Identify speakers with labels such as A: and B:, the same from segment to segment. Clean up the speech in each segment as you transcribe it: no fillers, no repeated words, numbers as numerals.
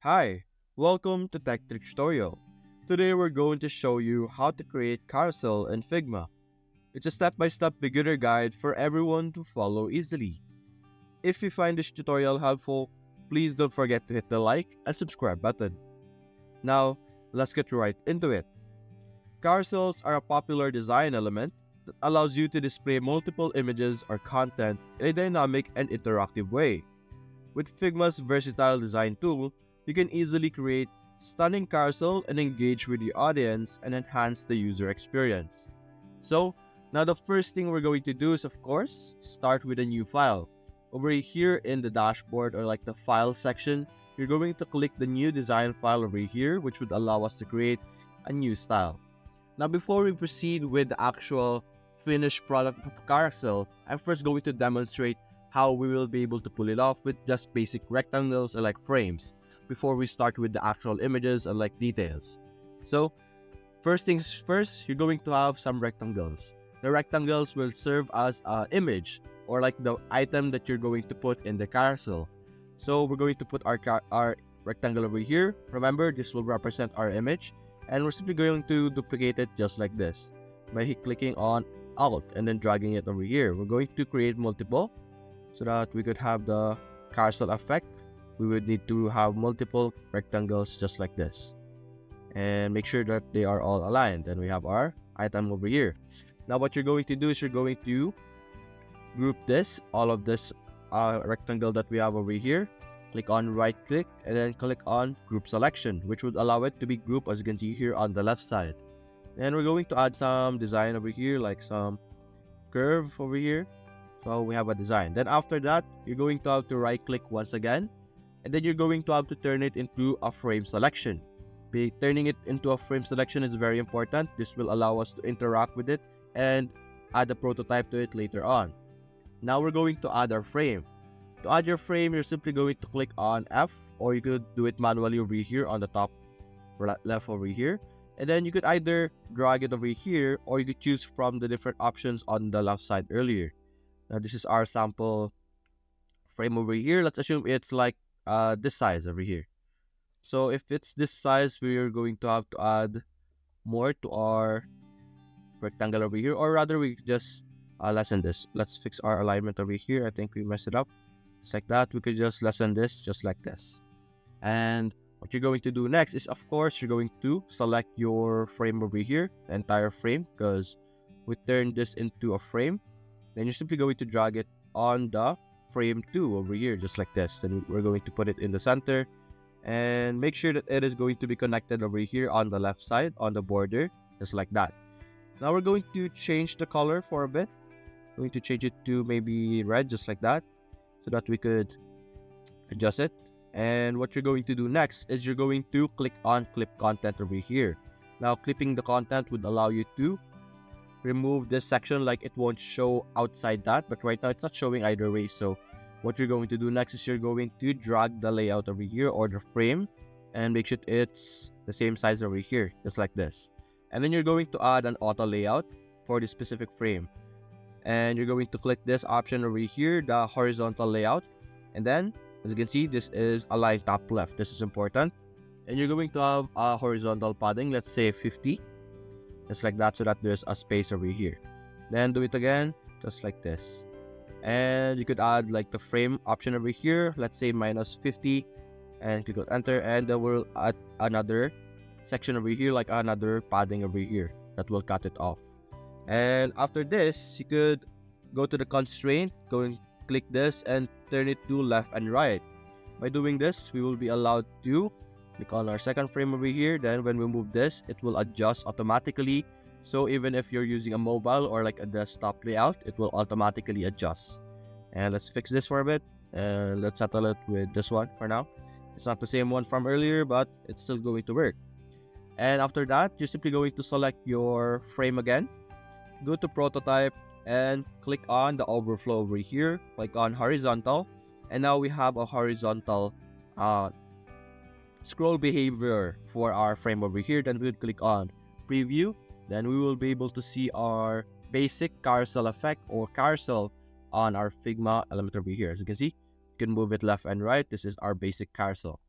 A: Hi, welcome to Tech Trick Tutorial. Today we're going to show you how to create Carousel in Figma. It's a step-by-step beginner guide for everyone to follow easily. If you find this tutorial helpful, please don't forget to hit the like and subscribe button. Now, let's get right into it. Carousels are a popular design element that allows you to display multiple images or content in a dynamic and interactive way. With Figma's versatile design tool, you can easily create stunning carousel and engage with the audience and enhance the user experience. So, now the first thing we're going to do is, of course, start with a new file. Over here in the dashboard or like the file section, you're going to click the new design file over here, which would allow us to create a new style. Now, before we proceed with the actual finished product of Carousel, I'm first going to demonstrate how we will be able to pull it off with just basic rectangles or like frames before we start with the actual images and like details. So, first things first, you're going to have some rectangles. The rectangles will serve as an image or like the item that you're going to put in the carousel. So, we're going to put our rectangle over here. Remember, this will represent our image, and we're simply going to duplicate it just like this by clicking on Alt and then dragging it over here. We're going to create multiple so that we could have the carousel effect. We would need to have multiple rectangles just like this and make sure that they are all aligned. And we have our item over here. Now what you're going to do is you're going to group all of this rectangle that we have over here. Click on right click and then click on group selection, which would allow it to be grouped as you can see here on the left side. And we're going to add some design over here, like some curve over here. So we have a design. Then after that, you're going to have to right click once again, and then you're going to have to turn it into a frame selection. Turning it into a frame selection is very important. This will allow us to interact with it and add a prototype to it later on. Now we're going to add our frame. To add your frame, you're simply going to click on F, or you could do it manually over here on the top left over here. And then you could either drag it over here, or you could choose from the different options on the left side earlier. Now this is our sample frame over here. Let's assume it's like this size over here. So if it's this size, we're going to have to add more to our rectangle over here, or rather we just lessen this. Let's fix our alignment over here. I think we messed it up. It's like that. We could just lessen this just like this. And what you're going to do next is, of course, you're going to select your frame over here, the entire frame, because we turned this into a frame. Then you're simply going to drag it on the frame 2 over here, just like this. Then we're going to put it in the center and make sure that it is going to be connected over here on the left side on the border, just like that. Now we're going to change the color for a bit. We're going to change it to maybe red, just like that, so that we could adjust it. And what you're going to do next is you're going to click on clip content over here. Now clipping the content would allow you to remove this section, like it won't show outside that, but right now it's not showing either way. So what you're going to do next is you're going to drag the layout over here or the frame and make sure it's the same size over here, just like this. And then you're going to add an auto layout for the specific frame, and you're going to click this option over here, the horizontal layout. And then as you can see, this is align top left. This is important. And you're going to have a horizontal padding, let's say 50, just like that, so that there's a space over here. Then do it again, just like this. And you could add like the frame option over here, let's say -50, and click on enter, and then we'll add another section over here, like another padding over here that will cut it off. And after this, you could go to the constraint, go and click this and turn it to left and right. By doing this, we will be allowed to click on our second frame over here. Then when we move this, it will adjust automatically. So even if you're using a mobile or like a desktop layout, it will automatically adjust. And let's fix this for a bit, and let's settle it with this one for now. It's not the same one from earlier, but it's still going to work. And after that, you're simply going to select your frame again, go to prototype, and click on the overflow over here, click on horizontal, and now we have a horizontal scroll behavior for our frame over here. Then we'll click on preview. Then we will be able to see our basic carousel effect or carousel on our Figma element over here. As you can see, you can move it left and right. This is our basic carousel.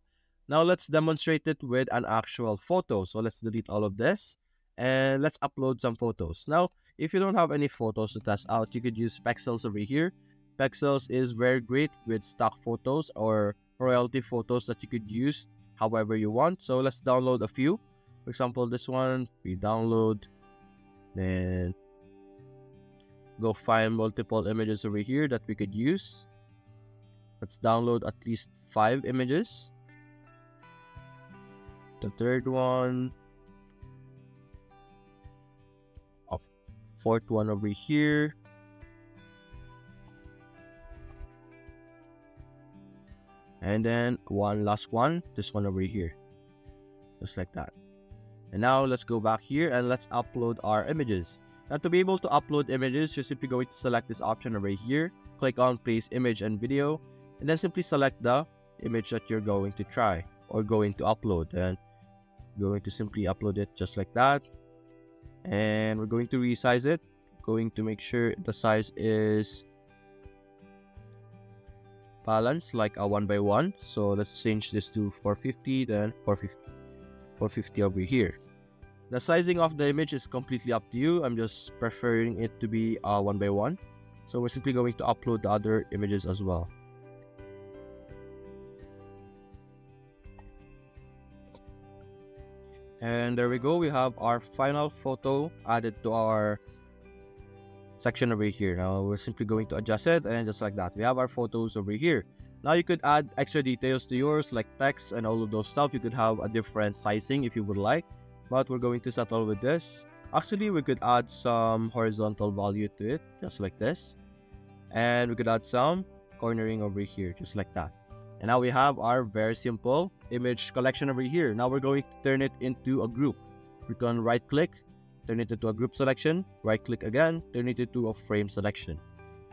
A: Now let's demonstrate it with an actual photo. So let's delete all of this and let's upload some photos. Now, if you don't have any photos to test out, you could use Pexels over here. Pexels is very great with stock photos or royalty photos that you could use however you want. So let's download a few. For example, this one, we download, then go find multiple images over here that we could use. Let's download at least 5 images. The third one, a fourth one over here, and then one last one, this one over here, just like that. And now let's go back here and let's upload our images. Now to be able to upload images, you're simply going to select this option over here, click on place image and video, and then simply select the image that you're going to try or going to upload, and going to simply upload it just like that. And we're going to resize it, going to make sure the size is balanced like a 1:1. So let's change this to 450, then 450 over here. The sizing of the image is completely up to you. I'm just preferring it to be a 1:1. So we're simply going to upload the other images as well. And there we go, we have our final photo added to our section over here. Now we're simply going to adjust it, and just like that, we have our photos over here. Now you could add extra details to yours like text and all of those stuff. You could have a different sizing if you would like, but we're going to settle with this. Actually, we could add some horizontal value to it just like this, and we could add some cornering over here just like that. And now we have our very simple image collection over here. Now we're going to turn it into a group. We can right click, turn it into a group selection, right click again, turn it into a frame selection.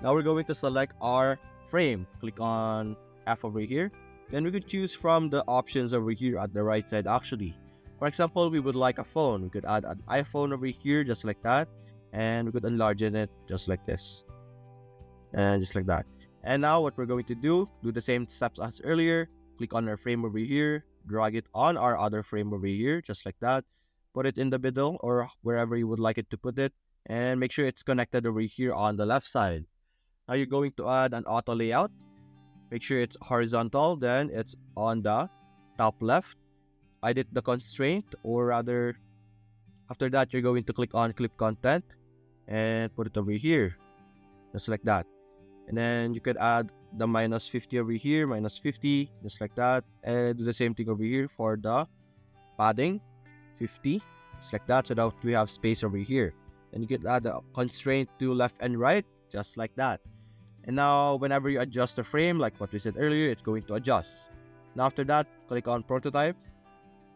A: Now we're going to select our frame, click on F over here. Then we could choose from the options over here at the right side actually. For example, we would like a phone. We could add an iPhone over here just like that, and we could enlarge it just like this, and just like that. And now what we're going to do the same steps as earlier. Click on our frame over here, drag it on our other frame over here, just like that. Put it in the middle or wherever you would like it to put it, and make sure it's connected over here on the left side. Now you're going to add an auto layout. Make sure it's horizontal, then it's on the top left. Edit the constraint, or rather, after that, you're going to click on clip content and put it over here, just like that. And then you could add the -50 over here, -50, just like that. And do the same thing over here for the padding, 50, just like that, so that we have space over here. And you could add a constraint to left and right, just like that. And now, whenever you adjust the frame, like what we said earlier, it's going to adjust. Now after that, click on prototype,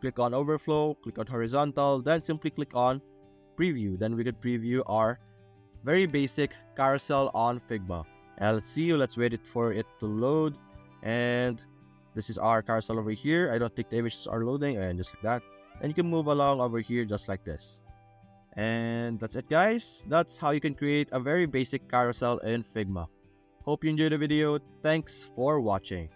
A: click on overflow, click on horizontal, then simply click on preview. Then we could preview our very basic carousel on Figma. And let's see, let's wait for it to load. And this is our carousel over here. I don't think the images are loading, and just like that. And you can move along over here just like this. And that's it, guys. That's how you can create a very basic carousel in Figma. Hope you enjoyed the video. Thanks for watching.